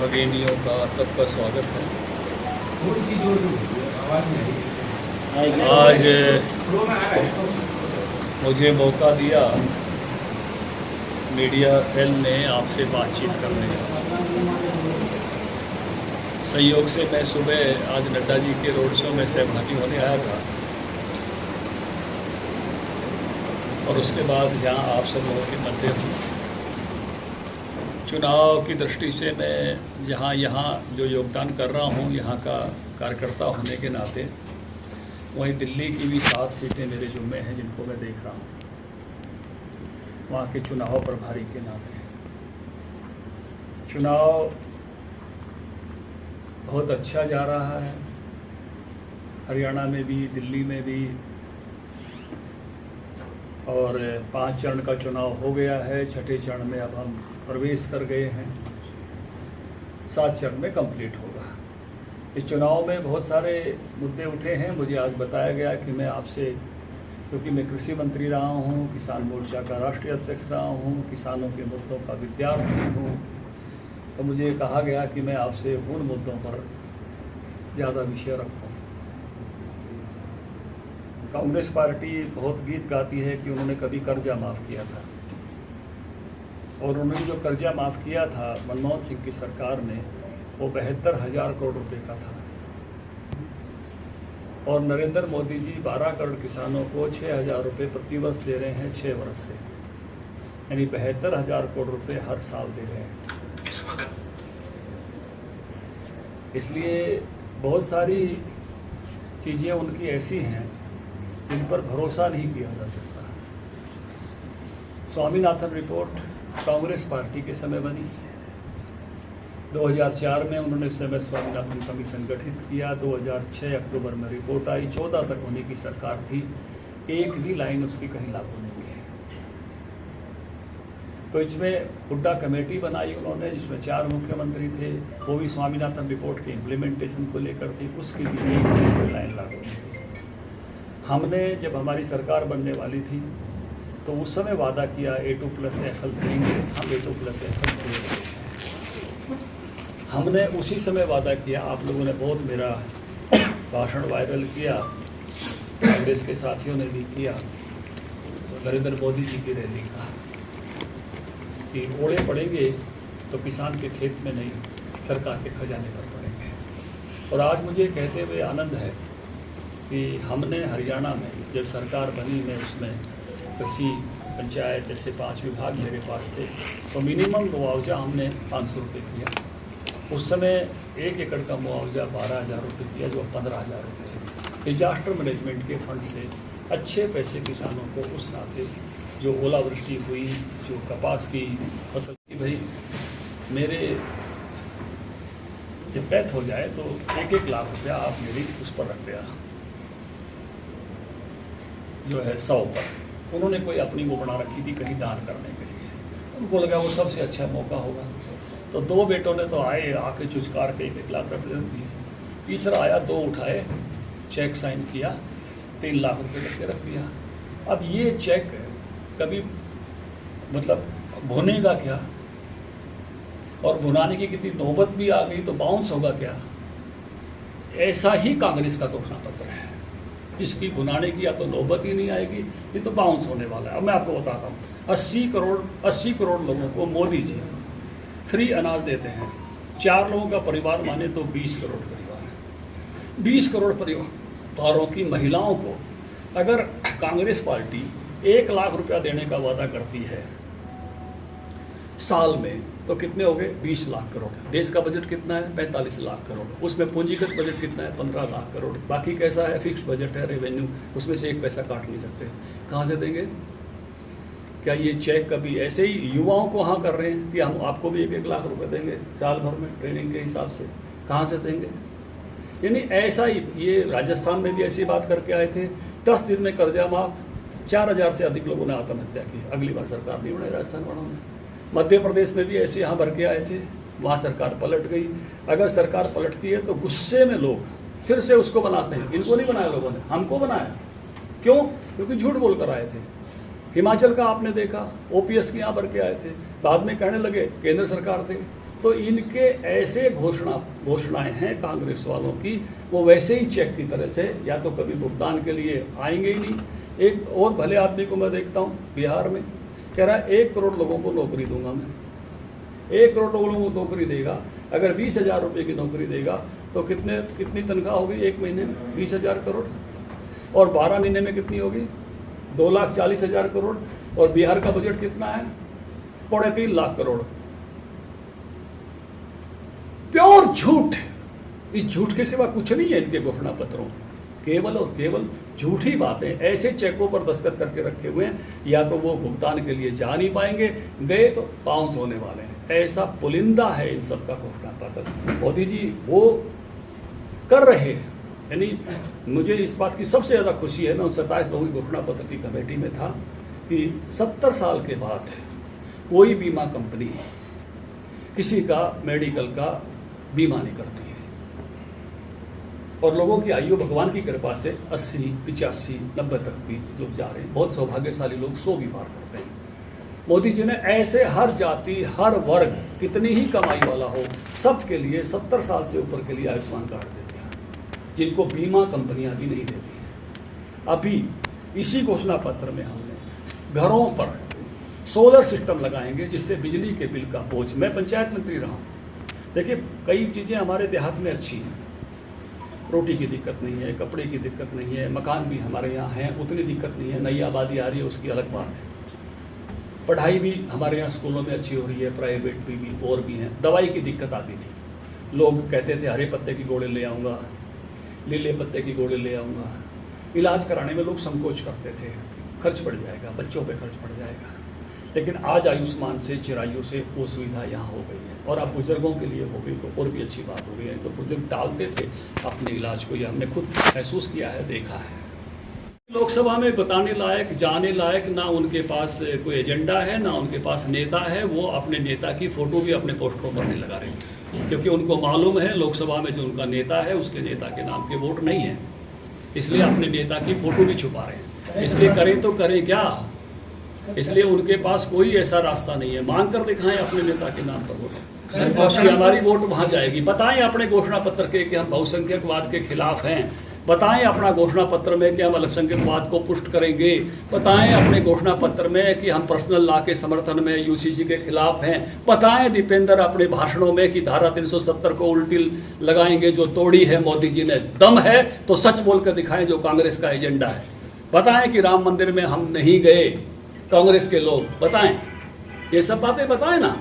भगिनियों का सबका स्वागत है। आज मुझे मौका दिया मीडिया सेल ने आपसे बातचीत करने का। संयोग से मैं सुबह आज नड्डा जी के रोड शो में सहभागी होने आया था और उसके बाद यहाँ आप सब लोगों के मध्य हूँ। चुनाव की दृष्टि से मैं यहाँ जो योगदान कर रहा हूँ यहाँ का कार्यकर्ता होने के नाते, वहीं दिल्ली की भी 7 सीटें मेरे जुम्मे हैं जिनको मैं देख रहा हूँ, वहाँ के चुनाव प्रभारी के नाते। चुनाव बहुत अच्छा जा रहा है, हरियाणा में भी, दिल्ली में भी, और 5 चरण का चुनाव हो गया है। छठे चरण में अब हम प्रवेश कर गए हैं, 7 चरण में कंप्लीट होगा। इस चुनाव में बहुत सारे मुद्दे उठे हैं। मुझे आज बताया गया कि मैं आपसे, क्योंकि मैं कृषि मंत्री रहा हूँ, किसान मोर्चा का राष्ट्रीय अध्यक्ष रहा हूँ, किसानों के मुद्दों का विद्यार्थी हूँ, तो मुझे कहा गया कि मैं आपसे उन मुद्दों पर ज़्यादा विषय रखूँ। कांग्रेस पार्टी बहुत गीत गाती है कि उन्होंने कभी कर्जा माफ़ किया था, और उन्होंने जो कर्जा माफ़ किया था मनमोहन सिंह की सरकार में, वो 72,000 करोड़ रुपए का था। और नरेंद्र मोदी जी 12 करोड़ किसानों को 6,000 रुपये प्रति वर्ष दे रहे हैं 6 वर्ष से, यानी 72,000 करोड़ रुपए हर साल दे रहे हैं। इसलिए बहुत सारी चीज़ें उनकी ऐसी हैं जिन पर भरोसा नहीं किया जा सकता। स्वामीनाथन रिपोर्ट कांग्रेस पार्टी के समय बनी। 2004 में उन्होंने समय स्वामीनाथन कमीशन गठित किया। 2006 अक्टूबर में रिपोर्ट आई। 14 तक उन्हीं की सरकार थी, एक भी लाइन उसकी कहीं लागू नहीं है। तो इसमें हुड्डा कमेटी बनाई उन्होंने, जिसमें 4 मुख्यमंत्री थे, वो भी स्वामीनाथन रिपोर्ट के इम्प्लीमेंटेशन को लेकर थी। उसकी भी एक भी लाइन लागू नहीं थी। हमने जब हमारी सरकार बनने वाली थी तो उस समय वादा किया A2+FL देंगे, हम A2+FL देंगे। हमने उसी समय वादा किया। आप लोगों ने बहुत मेरा भाषण वायरल किया, कांग्रेस के साथियों ने भी किया, नरेंद्र मोदी जी की रैली का, कि ओड़े पड़ेंगे तो किसान के खेत में नहीं, सरकार के खजाने पर पड़ेंगे। और आज मुझे कहते हुए आनंद है कि हमने हरियाणा में जब सरकार बनी, मैं उसमें कृषि, पंचायत, ऐसे 5 विभाग मेरे पास थे, तो मिनिमम मुआवजा हमने 500 रुपये किया। उस समय 1 एकड़ का मुआवजा 12,000 रुपये किया, जो 15,000 रुपये है। डिजास्टर मैनेजमेंट के फंड से अच्छे पैसे किसानों को उस नाते, जो ओलावृष्टि हुई, जो कपास की फसल की, भाई मेरे जब डेथ हो जाए तो 1-1 लाख रुपया आप मेरी उस पर रख दिया, जो है 100 पर। उन्होंने कोई अपनी वो बना रखी थी कहीं दान करने के लिए, उनको लगा वो सबसे अच्छा मौका होगा। तो 2 बेटों ने तो आए, आके चुचकार के 1-1 लाख रुपये रख दिए। तीसरा आया, 2 उठाए, चेक साइन किया, 3 लाख रुपये करके रख दिया। अब ये चेक कभी मतलब भुनेगा क्या, और भुनाने की कितनी नौबत भी आ गई तो बाउंस होगा क्या? ऐसा ही कांग्रेस का घोषणा पत्र है, जिसकी भुनाने की या तो नौबत ही नहीं आएगी, ये तो बाउंस होने वाला है। अब मैं आपको बताता हूँ, 80 करोड़ लोगों को मोदी जी फ्री अनाज देते हैं। 4 लोगों का परिवार माने तो 20 करोड़ परिवार है। 20 करोड़ परिवारों की महिलाओं को अगर कांग्रेस पार्टी 1 लाख रुपया देने का वादा करती है साल में, तो कितने हो गए? 20 लाख करोड़। देश का बजट कितना है? 45 लाख करोड़। उसमें पूंजीगत बजट कितना है? 15 लाख करोड़। बाकी कैसा है? फिक्स्ड बजट है, रेवेन्यू, उसमें से 1 पैसा काट नहीं सकते। कहाँ से देंगे? क्या ये चेक कभी ऐसे ही युवाओं को हाँ कर रहे हैं कि हम आपको भी 1-1 लाख रुपए देंगे साल भर में ट्रेनिंग के हिसाब से? कहाँ से देंगे? यानी ऐसा ही, ये राजस्थान में भी ऐसी बात करके आए थे, 10 दिन में कर्जा माफ, 4,000 से अधिक लोगों ने आत्महत्या की। अगली बार सरकार नहीं बनाई राजस्थान वालों ने। मध्य प्रदेश में भी ऐसे यहाँ भर के आए थे, वहाँ सरकार पलट गई। अगर सरकार पलटती है तो गुस्से में लोग फिर से उसको बनाते हैं। इनको नहीं बनाया लोगों ने, हमको बनाया। क्यों? क्योंकि झूठ बोल कर आए थे। हिमाचल का आपने देखा, OPS के यहाँ भर के आए थे, बाद में कहने लगे केंद्र सरकार दे, तो इनके ऐसे घोषणाएं हैं कांग्रेस वालों की, वो वैसे ही चेक की तरह से या तो कभी भुगतान के लिए आएंगे ही नहीं। एक और भले आदमी को मैं देखता हूँ बिहार में, कह रहा है 1 करोड़ लोगों को नौकरी दूंगा मैं। 1 करोड़ लोगों को नौकरी देगा, अगर 20,000 रुपये की नौकरी देगा तो कितनी तनख्वाह होगी 1 महीने में? 20,000 करोड़। और 12 महीने में कितनी होगी? 2,40,000 करोड़। और बिहार का बजट कितना है? 3.5 लाख करोड़। प्योर झूठ। इस झूठ के सिवा कुछ नहीं है इनके घोषणा पत्रों में, केवल और केवल झूठी बातें। ऐसे चेकों पर दस्तखत करके रखे हुए हैं, या तो वो भुगतान के लिए जा नहीं पाएंगे, गए तो बाउंस होने वाले हैं। ऐसा पुलिंदा है इन सब का घोषणा पत्र। मोदी जी वो कर रहे हैं। यानी मुझे इस बात की सबसे ज़्यादा खुशी है, मैं उन 27 लोगों की घोषणा पत्र की कमेटी में था, कि 70 साल के बाद कोई बीमा कंपनी किसी का मेडिकल का बीमा नहीं करती है, और लोगों की आयु भगवान की कृपा से 80, 85, 90 तक भी लोग जा रहे हैं। बहुत सौभाग्यशाली लोग 100 भी पार करते हैं। मोदी जी ने ऐसे हर जाति, हर वर्ग, कितनी ही कमाई वाला हो, सबके लिए 70 साल से ऊपर के लिए आयुष्मान कार्ड दे दिया, जिनको बीमा कंपनियां भी नहीं देती हैं। अभी इसी घोषणा पत्र में हमने घरों पर सोलर सिस्टम लगाएंगे, जिससे बिजली के बिल का बोझ। मैं पंचायत मंत्री रहा हूँ, देखिए कई चीज़ें हमारे देहात में अच्छी हैं, रोटी की दिक्कत नहीं है, कपड़े की दिक्कत नहीं है, मकान भी हमारे यहाँ हैं, उतनी दिक्कत नहीं है। नई आबादी आ रही है, उसकी अलग बात है। पढ़ाई भी हमारे यहाँ स्कूलों में अच्छी हो रही है, प्राइवेट भी और भी हैं। दवाई की दिक्कत आती थी, लोग कहते थे हरे पत्ते की गोले ले आऊँगा, लीले पत्ते की गोले ले आऊँगा। इलाज कराने में लोग संकोच करते थे, खर्च बढ़ जाएगा, बच्चों पे खर्च बढ़ जाएगा। लेकिन आज आयुष्मान से, चिरायु से वो सुविधा यहाँ हो गई है, और अब बुजुर्गों के लिए हो गई तो और भी अच्छी बात हो गई है। तो बुजुर्ग टालते थे अपने इलाज को, ये हमने खुद महसूस किया है, देखा है। लोकसभा में बताने लायक, जाने लायक ना उनके पास कोई एजेंडा है, ना उनके पास नेता है। वो अपने नेता की फ़ोटो भी अपने पोस्टरों पर नहीं लगा रहे, क्योंकि उनको मालूम है लोकसभा में जो उनका नेता है, उसके नेता के नाम के वोट नहीं है, इसलिए अपने नेता की फ़ोटो भी छुपा रहे हैं। इसलिए करें तो करें क्या, इसलिए उनके पास कोई ऐसा रास्ता नहीं है। मांग कर दिखाएं अपने नेता के नाम पर वोट, हमारी वोट वहाँ जाएगी। बताएं अपने घोषणा पत्र के कि हम बहुसंख्यकवाद के खिलाफ हैं, बताएं अपना घोषणा पत्र में कि हम अल्पसंख्यकवाद को पुष्ट करेंगे, बताएं अपने घोषणा पत्र में कि हम पर्सनल लॉ के समर्थन में यूसीसी के खिलाफ हैं, बताएं दीपेंद्र अपने भाषणों में कि धारा 370 को उल्टी लगाएंगे जो तोड़ी है मोदी जी ने। दम है तो सच बोल कर दिखाएं जो कांग्रेस का एजेंडा है। बताएं कि राम मंदिर में हम नहीं गए, कांग्रेस के लोग बताएं, ये सब बातें बताएं ना।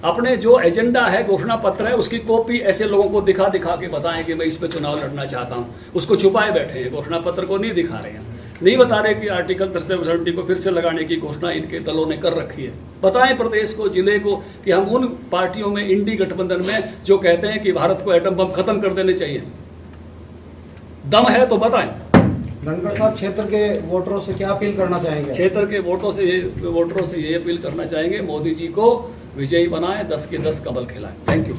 अपने जो एजेंडा है, घोषणा पत्र है, उसकी कॉपी ऐसे लोगों को दिखा दिखा के बताएं कि मैं इस पे चुनाव लड़ना चाहता हूं। उसको छुपाए बैठे हैं, घोषणा पत्र को नहीं दिखा रहे हैं, नहीं बता रहे कि आर्टिकल 370 को फिर से लगाने की घोषणा इनके दलों ने कर रखी है। बताएं प्रदेश को, जिले को कि हम उन पार्टियों में, इंडी गठबंधन में, जो कहते हैं कि भारत को एटम बम खत्म कर देने चाहिए, दम है तो बताएं। धनखड़ साहब, क्षेत्र के वोटरों से क्या अपील करना चाहेंगे? क्षेत्र के वोटरों से ये अपील करना चाहेंगे, मोदी जी को विजयी बनाएं, 10 के 10 कमल खिलाएं। Thank you.